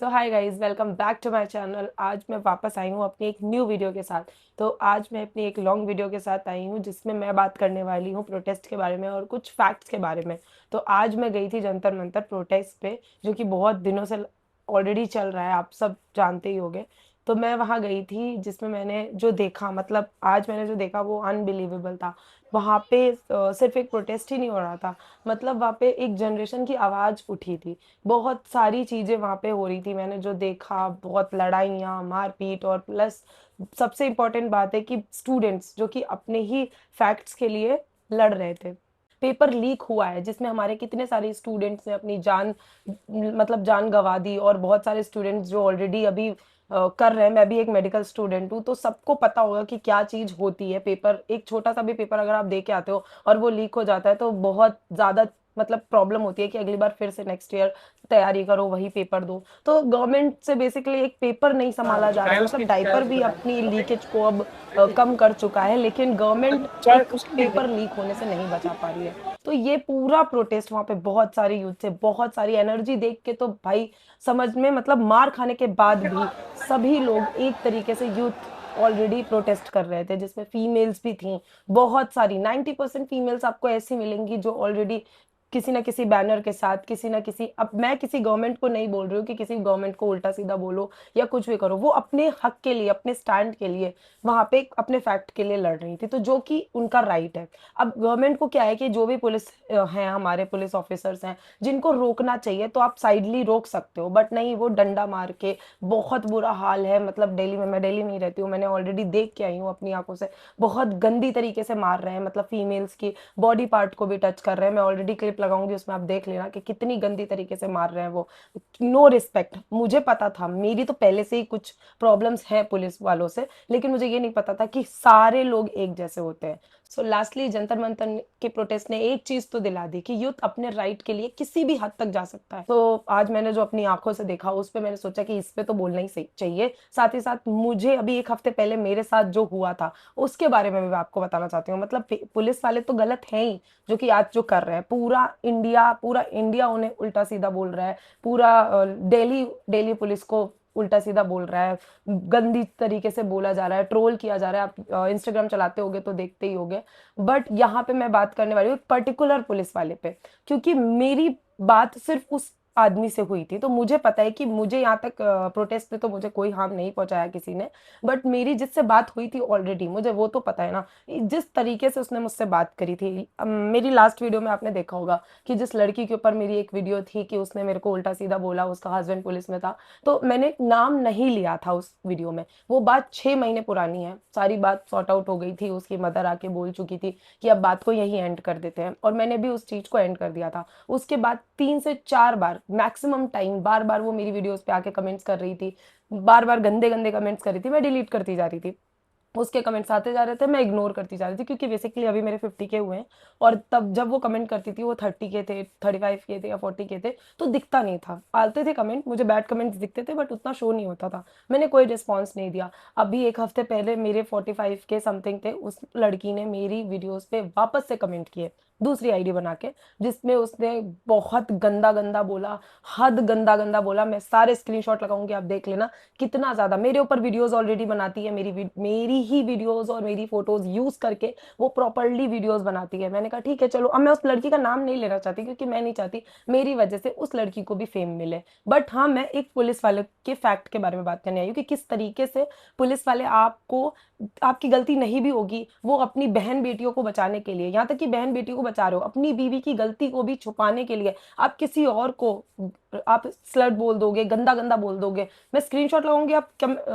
So hi guys, welcome back to my channel. आज मैं वापस आई हूँ अपनी एक न्यू वीडियो के साथ। तो आज मैं अपनी एक लॉन्ग वीडियो के साथ आई हूँ जिसमें मैं बात करने वाली हूँ प्रोटेस्ट के बारे में और कुछ फैक्ट्स के बारे में। तो आज मैं गई थी जंतर मंतर प्रोटेस्ट पे, जो कि बहुत दिनों से ऑलरेडी चल रहा है, आप सब जानते ही होंगे। तो मैं वहाँ गई थी जिसमें मैंने जो देखा, मतलब आज मैंने जो देखा वो अनबिलीवेबल था। वहाँ पे सिर्फ एक प्रोटेस्ट ही नहीं हो रहा था, मतलब वहाँ पे एक जनरेशन की आवाज़ उठी थी। बहुत सारी चीज़ें वहाँ पे हो रही थी, मैंने जो देखा, बहुत लड़ाइयाँ, मारपीट, और प्लस सबसे इम्पोर्टेंट बात है कि स्टूडेंट्स जो कि अपने ही फैक्ट्स के लिए लड़ रहे थे। पेपर लीक हुआ है जिसमें हमारे कितने सारे स्टूडेंट्स ने अपनी जान, मतलब जान गंवा दी, और बहुत सारे स्टूडेंट्स जो ऑलरेडी अभी कर रहे हैं। मैं भी एक मेडिकल स्टूडेंट हूँ, तो सबको पता होगा कि क्या चीज़ होती है। पेपर, एक छोटा सा भी पेपर अगर आप दे के आते हो और वो लीक हो जाता है तो बहुत ज़्यादा मतलब प्रॉब्लम होती है कि अगली बार फिर से नेक्स्ट ईयर तैयारी करो, वही पेपर दो। तो गवर्नमेंट से बेसिकली एक पेपर नहीं संभाला जा रहा है, मतलब डायपर भी अपनी लीकेज को अब कम कर चुका है, लेकिन गवर्नमेंट एक पेपर लीक होने से नहीं बचा पा रही है। तो ये पूरा प्रोटेस्ट, वहाँ पे बहुत सारे यूथ से, बहुत सारी एनर्जी देख के तो भाई समझ में, मतलब मार खाने के बाद भी सभी लोग एक तरीके से, यूथ ऑलरेडी प्रोटेस्ट कर रहे थे, जिसमें फीमेल्स भी थी बहुत सारी। 90% फीमेल्स आपको ऐसी मिलेंगी जो ऑलरेडी किसी ना किसी बैनर के साथ, किसी ना किसी, अब मैं किसी गवर्नमेंट को नहीं बोल रही हूँ कि किसी गवर्नमेंट को उल्टा सीधा बोलो या कुछ भी करो, वो अपने हक के लिए, अपने स्टैंड के लिए वहां पे अपने फैक्ट के लिए लड़ रही थी, तो जो कि उनका राइट है। अब गवर्नमेंट को क्या है कि जो भी पुलिस हैं, हमारे पुलिस ऑफिसर्स हैं, जिनको रोकना चाहिए तो आप साइडली रोक सकते हो, बट नहीं, वो डंडा मार के, बहुत बुरा हाल है। मतलब दिल्ली में, मैं दिल्ली में ही रहती हूँ, मैंने ऑलरेडी देख के आई हूँ अपनी आंखों से, बहुत गंदी तरीके से मार रहे हैं, मतलब फीमेल्स की बॉडी पार्ट को भी टच कर रहे हैं। मैं ऑलरेडी क्लिप लगाऊंगी, उसमें आप देख लेना कि कितनी गंदी तरीके से मार रहे हैं वो। No respect. मुझे पता था, मेरी तो पहले से ही कुछ प्रॉब्लम्स हैं पुलिस वालों से, लेकिन मुझे ये नहीं पता था कि सारे लोग एक जैसे होते हैं। सो लास्टली जंतर मंतर के प्रोटेस्ट ने एक चीज तो दिला दी कि यूथ अपने राइट के लिए किसी भी हद तक जा सकता है। तो आज मैंने जो अपनी आंखों से देखा, उस पे मैंने सोचा कि इस पे तो बोलना ही सही चाहिए। साथ ही साथ मुझे अभी एक हफ्ते पहले मेरे साथ जो हुआ था उसके बारे में भी मैं आपको बताना चाहती हूँ। मतलब पुलिस वाले तो गलत हैं ही, जो कि आज जो कर रहे हैं, पूरा इंडिया उन्हें उल्टा सीधा बोल रहा है। पूरा दिल्ली दिल्ली पुलिस को उल्टा सीधा बोल रहा है, गंदी तरीके से बोला जा रहा है, ट्रोल किया जा रहा है। आप इंस्टाग्राम चलाते होगे तो देखते ही होगे। बट यहाँ पे मैं बात करने वाली हूँ एक पर्टिकुलर पुलिस वाले पे, क्योंकि मेरी बात सिर्फ उस आदमी से हुई थी, तो मुझे पता है कि मुझे यहाँ तक प्रोटेस्ट में तो मुझे कोई हार्म नहीं पहुंचाया किसी ने। बट मेरी जिससे बात हुई थी ऑलरेडी, मुझे वो तो पता है ना, जिस तरीके से उसने मुझसे बात करी थी। मेरी लास्ट वीडियो में आपने देखा होगा कि जिस लड़की के ऊपर मेरी एक वीडियो थी कि उसने मेरे को उल्टा सीधा बोला, उसका हस्बैंड पुलिस में था। तो मैंने नाम नहीं लिया था उस वीडियो में। वो बात 6 महीने पुरानी है, सारी बात सॉर्ट आउट हो गई थी, उसकी मदर आके बोल चुकी थी कि अब बात को यही एंड कर देते हैं, और मैंने भी उस चीज को एंड कर दिया था। उसके बाद 3 से 4 बार मैक्सिमम टाइम, बार बार वो मेरी वीडियोस पे आके कमेंट्स कर रही थी, बार बार गंदे गंदे कमेंट्स कर रही थी, मैं डिलीट करती जा रही थी। उसके कमेंट्स आते जा रहे थे, मैं इग्नोर करती जा रही थी, क्योंकि बेसिकली अभी मेरे 50 के हुए हैं, और तब जब वो कमेंट करती थी वो 30 के थे, 35 के थे या 40 के थे, तो दिखता नहीं था। आते थे कमेंट, मुझे बैड कमेंट्स दिखते थे, बट उतना शो नहीं होता था। मैंने कोई रिस्पॉन्स नहीं दिया। अभी एक हफ्ते पहले मेरे 45 के समथिंग थे, उस लड़की ने मेरी वीडियोस पे वापस से कमेंट किए, दूसरी आईडी बना के, जिसमें उसने बहुत गंदा गंदा बोला, हद गंदा गंदा बोला। मैं सारे स्क्रीनशॉट लगाऊंगी, आप देख लेना कितना ज्यादा। मेरे ऊपर वीडियोस ऑलरेडी बनाती है, मेरी ही वीडियोस और मेरी फोटोज यूज करके वो प्रॉपरली वीडियोस बनाती है। मैंने कहा ठीक है चलो, अब मैं उस लड़की का नाम नहीं लेना चाहती, क्योंकि मैं नहीं चाहती मेरी वजह से उस लड़की को भी फेम मिले। बट हाँ, मैं एक पुलिस वाले के फैक्ट के बारे में बात करने आई हूँ कि किस तरीके से पुलिस वाले आपको, आपकी गलती नहीं भी होगी, वो अपनी बहन बेटियों को बचाने के लिए, यहाँ तक कि बहन बेटी को बचा रहे हो, अपनी बीवी की गलती को भी छुपाने के लिए आप किसी और को, आप स्लट बोल दोगे, गंदा गंदा बोल दोगे। मैं स्क्रीनशॉट लगाऊंगी, आप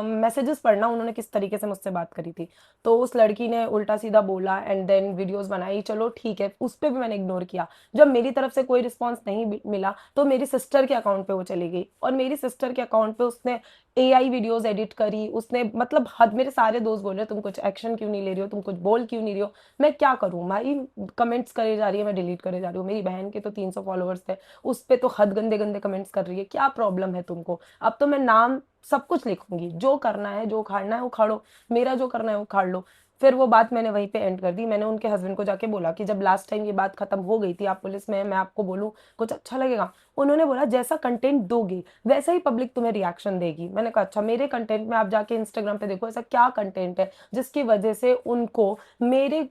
मैसेजेस पढ़ना उन्होंने किस तरीके से मुझसे बात करी थी। तो उस लड़की ने उल्टा सीधा बोला एंड देन वीडियोस बनाई, चलो ठीक है, उस पर भी मैंने इग्नोर किया। जब मेरी तरफ से कोई रिस्पॉन्स नहीं मिला तो मेरी सिस्टर के अकाउंट पे वो चली गई, और मेरी सिस्टर के अकाउंट पे उसने एआई वीडियोस एडिट करी। उसने मतलब हद, मेरे सारे दोस्त बोल रहे तुम कुछ एक्शन क्यों नहीं ले रही हो, तुम कुछ बोल क्यों नहीं रही हो। मैं क्या करूं भाई, कमेंट्स करे जा रही है, मैं डिलीट करे जा रही हूँ। मेरी बहन के तो 300 फॉलोअर्स थे, उस पे तो हद गंदे गंदे कमेंट्स कर रही है। क्या प्रॉब्लम है तुमको? अब तो मैं नाम सब कुछ लिखूंगी, जो करना है, जो उखाड़ना है उखाड़ो, मेरा जो करना है उखाड़ लो। फिर वो बात मैंने वहीं पे एंड कर दी। मैंने उनके हस्बैंड को जाके बोला कि जब लास्ट टाइम ये बात खत्म हो गई थी, आप पुलिस में हैं, मैं आपको बोलूँ कुछ अच्छा लगेगा? उन्होंने बोला जैसा कंटेंट दोगे वैसा ही पब्लिक तुम्हें रिएक्शन देगी। मैंने कहा अच्छा, मेरे कंटेंट में आप जाके इंस्टाग्राम पे देखो ऐसा क्या कंटेंट है जिसकी वजह से उनको मेरे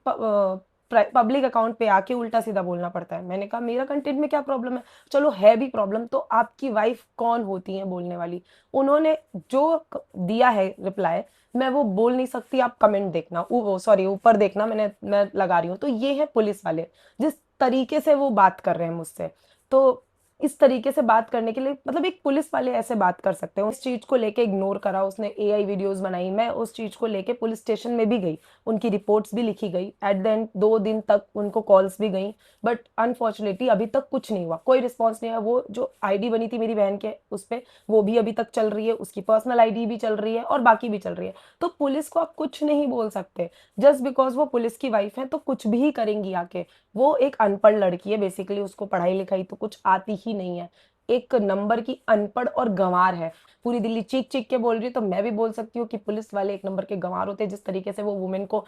पब्लिक अकाउंट पे आके उल्टा सीधा बोलना पड़ता है। मैंने कहा मेरा कंटेंट में क्या प्रॉब्लम है? चलो है भी प्रॉब्लम तो आपकी वाइफ कौन होती है बोलने वाली? उन्होंने जो दिया है रिप्लाई, मैं वो बोल नहीं सकती, आप कमेंट देखना, वो सॉरी ऊपर देखना, मैं लगा रही हूँ। तो ये है पुलिस वाले, जिस तरीके से वो बात कर रहे हैं मुझसे। तो इस तरीके से बात करने के लिए मतलब एक पुलिस वाले ऐसे बात कर सकते हैं? उस चीज को लेके इग्नोर करा, उसने एआई वीडियोस बनाई, मैं उस चीज को लेके पुलिस स्टेशन में भी गई, उनकी रिपोर्ट्स भी लिखी गई, एट द एंड 2 दिन तक उनको कॉल्स भी गई, बट अनफॉर्चुनेटली अभी तक कुछ नहीं हुआ, कोई रिस्पॉन्स नहीं आया। वो जो आईडी बनी थी मेरी बहन के उस पर, वो भी अभी तक चल रही है, उसकी पर्सनल आईडी भी चल रही है और बाकी भी चल रही है। तो पुलिस को आप कुछ नहीं बोल सकते, जस्ट बिकॉज वो पुलिस की वाइफ है तो कुछ भी करेंगी आके। वो एक अनपढ़ लड़की है बेसिकली, उसको पढ़ाई लिखाई तो कुछ आती ही नहीं है, एक नंबर की अनपढ़ और गंवार है। पूरी दिल्ली चीख चीख के बोल रही है, तो मैं भी बोल सकती हूँ कि पुलिस वाले एक नंबर के गंवार होते हैं। जिस तरीके से वो वुमेन को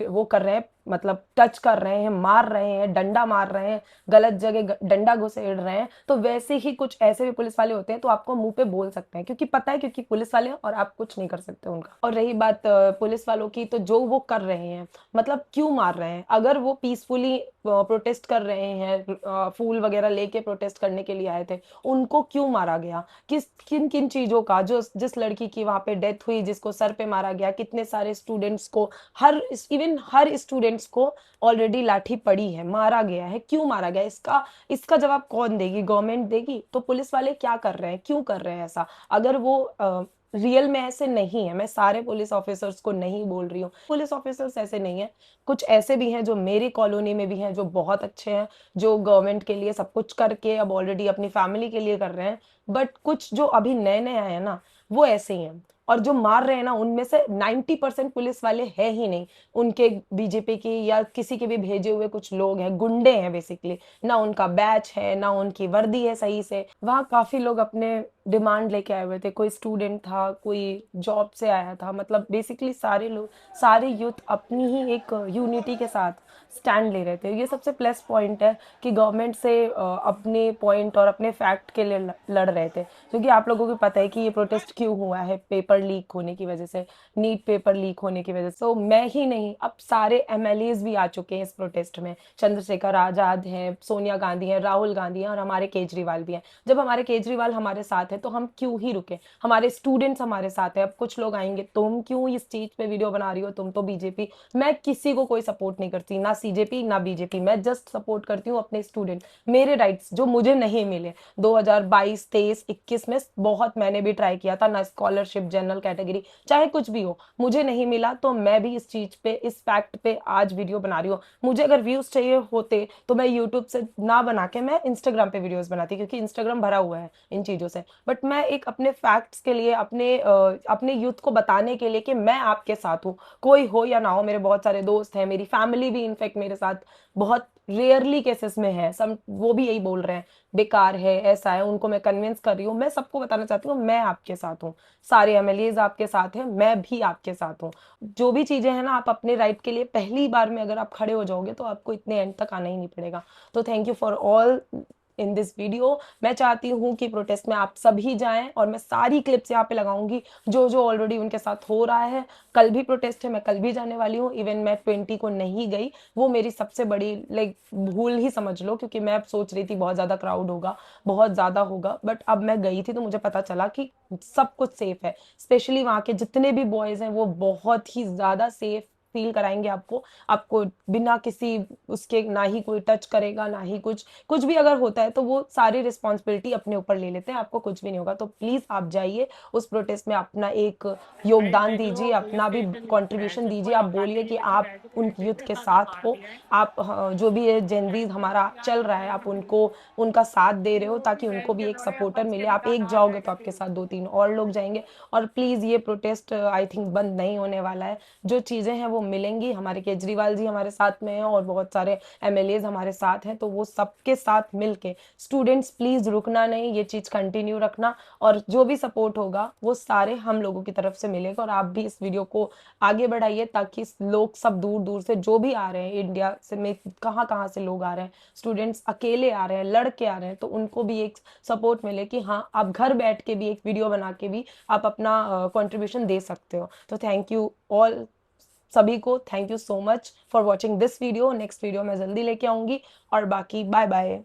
वो कर रहे हैं, मतलब टच कर रहे हैं, मार रहे हैं, डंडा मार रहे हैं, गलत जगह डंडा घुसेड़ रहे हैं, तो वैसे ही कुछ ऐसे भी पुलिस वाले होते हैं। तो आपको मुंह पे बोल सकते हैं क्योंकि पता है, क्योंकि पुलिस वाले हैं और आप कुछ नहीं कर सकते उनका। और रही बात पुलिस वालों की, तो जो वो कर रहे हैं, मतलब क्यों मार रहे हैं? अगर वो पीसफुली प्रोटेस्ट कर रहे हैं, फूल वगैरह लेके प्रोटेस्ट करने के लिए आए थे, उनको क्यों मारा गया? किस किन किन चीजों का, जो जिस लड़की की वहां पे डेथ हुई, जिसको सर पे मारा गया, कितने सारे स्टूडेंट्स को, हर इवन हर स्टूडेंट्स को ऑलरेडी लाठी पड़ी है, मारा गया है, क्यों मारा गया? इसका इसका जवाब कौन देगी? गवर्नमेंट देगी? तो पुलिस वाले क्या कर रहे हैं, क्यों कर रहे हैं ऐसा? अगर वो रियल में ऐसे नहीं है, मैं सारे पुलिस ऑफिसर्स को नहीं बोल रही हूँ, पुलिस ऑफिसर्स ऐसे नहीं है, कुछ ऐसे भी हैं जो मेरी कॉलोनी में भी हैं जो बहुत अच्छे हैं, जो गवर्नमेंट के लिए सब कुछ करके अब ऑलरेडी अपनी फैमिली के लिए कर रहे हैं। बट कुछ जो अभी नए नए आए हैं ना, वो ऐसे ही हैं। और जो मार रहे हैं ना, उनमें से 90% पुलिस वाले है ही नहीं, उनके बीजेपी की या किसी के भी भेजे हुए कुछ लोग हैं, गुंडे हैं बेसिकली। ना उनका बैच है, ना उनकी वर्दी है सही से। वहाँ काफी लोग अपने डिमांड लेके आए हुए थे, कोई स्टूडेंट था, कोई जॉब से आया था, मतलब बेसिकली सारे लोग, सारे यूथ अपनी ही एक यूनिटी के साथ स्टैंड ले रहे थे। ये सबसे प्लस पॉइंट है कि गवर्नमेंट से अपने पॉइंट और अपने फैक्ट के लिए लड़ रहे थे। क्योंकि आप लोगों को पता है कि ये प्रोटेस्ट क्यों हुआ है, पेपर लीक होने की वजह से, नीट पेपर लीक होने की वजह से। तो मैं ही नहीं, अब सारे एमएलएज भी आ चुके हैं इस प्रोटेस्ट में। चंद्रशेखर आजाद हैं, सोनिया गांधी हैं, राहुल गांधी हैं और हमारे केजरीवाल भी हैं। जब हमारे केजरीवाल हमारे साथ है तो हम क्यों ही रुके? हमारे स्टूडेंट्स हमारे साथ है। अब कुछ लोग आएंगे, तुम क्यों इस चीज पे वीडियो बना रही हो, तुम तो बीजेपी। मैं किसी को कोई सपोर्ट नहीं करती, ना सीजेपी ना बीजेपी, मैं जस्ट सपोर्ट करती हूँ अपने स्टूडेंट, मेरे राइट्स जो मुझे नहीं मिले 2022, 23, 21 में। बहुत मैंने भी ट्राई किया था ना, स्कॉलरशिप, जनरल कैटेगरी, चाहे कुछ भी हो, मुझे नहीं मिला। तो मैं भी इस चीज पे, इस फैक्ट पे आज वीडियो बना रही हूँ। मुझे अगर व्यूज चाहिए होते तो मैं यूट्यूब से ना बना के मैं इंस्टाग्राम पे वीडियोस बनाती, क्योंकि इंस्टाग्राम भरा हुआ है इन चीजों से। बट मैं एक अपने फैक्ट्स के लिए, अपने यूथ को बताने के लिए कि मैं आपके साथ हूँ, कोई हो या ना हो। मेरे बहुत सारे दोस्त हैं, मेरी फैमिली भी इनफैक्ट मेरे साथ बहुत रेयरली केसेस में है, सब वो भी यही बोल रहे हैं बेकार है, ऐसा है, उनको मैं कन्विंस कर रही हूँ। मैं सबको बताना चाहती हूँ मैं आपके साथ हूँ, सारे एमएलएज आपके साथ हैं, मैं भी आपके साथ हूँ। जो भी चीजें हैं ना, आप अपने राइट के लिए पहली बार में अगर आप खड़े हो जाओगे तो आपको इतने एंड तक आना ही नहीं पड़ेगा। तो thank you for all in this video. मैं चाहती हूँ कि प्रोटेस्ट में आप सभी जाएं और मैं सारी क्लिप्स यहाँ पे लगाऊंगी जो जो ऑलरेडी उनके साथ हो रहा है। कल भी प्रोटेस्ट है, मैं कल भी जाने वाली हूँ। इवन मैं 20 को नहीं गई, वो मेरी सबसे बड़ी लाइक भूल ही समझ लो, क्योंकि मैं सोच रही थी बहुत ज्यादा क्राउड होगा, बहुत ज्यादा होगा। बट अब मैं गई थी तो मुझे पता चला कि सब कुछ सेफ है। स्पेशली वहाँ के जितने भी बॉयज हैं वो बहुत ही ज्यादा सेफ फील कराएंगे आपको। आपको बिना किसी उसके, ना ही कोई टच करेगा, ना ही कुछ, कुछ भी अगर होता है तो वो सारी रिस्पॉन्सिबिलिटी अपने ऊपर ले लेते हैं, आपको कुछ भी नहीं होगा। तो प्लीज आप जाइए उस प्रोटेस्ट में, अपना एक योगदान दीजिए, अपना भी कंट्रीब्यूशन दीजिए। आप बोलिए कि आप उन यूथ के साथ हो, आप जो भी ये जेनजीज हमारा चल रहा है, आप उनको, उनका साथ दे रहे हो, ताकि उनको भी एक सपोर्टर मिले। आप एक जाओगे तो आपके साथ 2-3 और लोग जाएंगे। और प्लीज ये प्रोटेस्ट आई थिंक बंद नहीं होने वाला है। जो चीजें हैं वो वो मिलेंगी। हमारे केजरीवाल जी हमारे साथ में हैं और बहुत सारे एमएलएज हमारे साथ हैं, तो वो सबके साथ मिलके स्टूडेंट्स प्लीज़ रुकना नहीं, ये चीज़ कंटिन्यू रखना, और जो भी सपोर्ट होगा वो सारे हम लोगों की तरफ से मिलेगा। और आप भी इस वीडियो को आगे बढ़ाइए ताकि लोग सब दूर दूर से जो भी आ रहे हैं, इंडिया से में कहाँ कहाँ से लोग आ रहे हैं, स्टूडेंट्स अकेले आ रहे हैं, लड़के आ रहे हैं, तो उनको भी एक सपोर्ट मिले कि हाँ आप घर बैठ के भी एक वीडियो बना के भी आप अपना कंट्रीब्यूशन दे सकते हो। तो थैंक यू ऑल, सभी को thank you so much for watching this video. Next video मैं जल्दी लेके आऊंगी, और बाकी बाय बाय।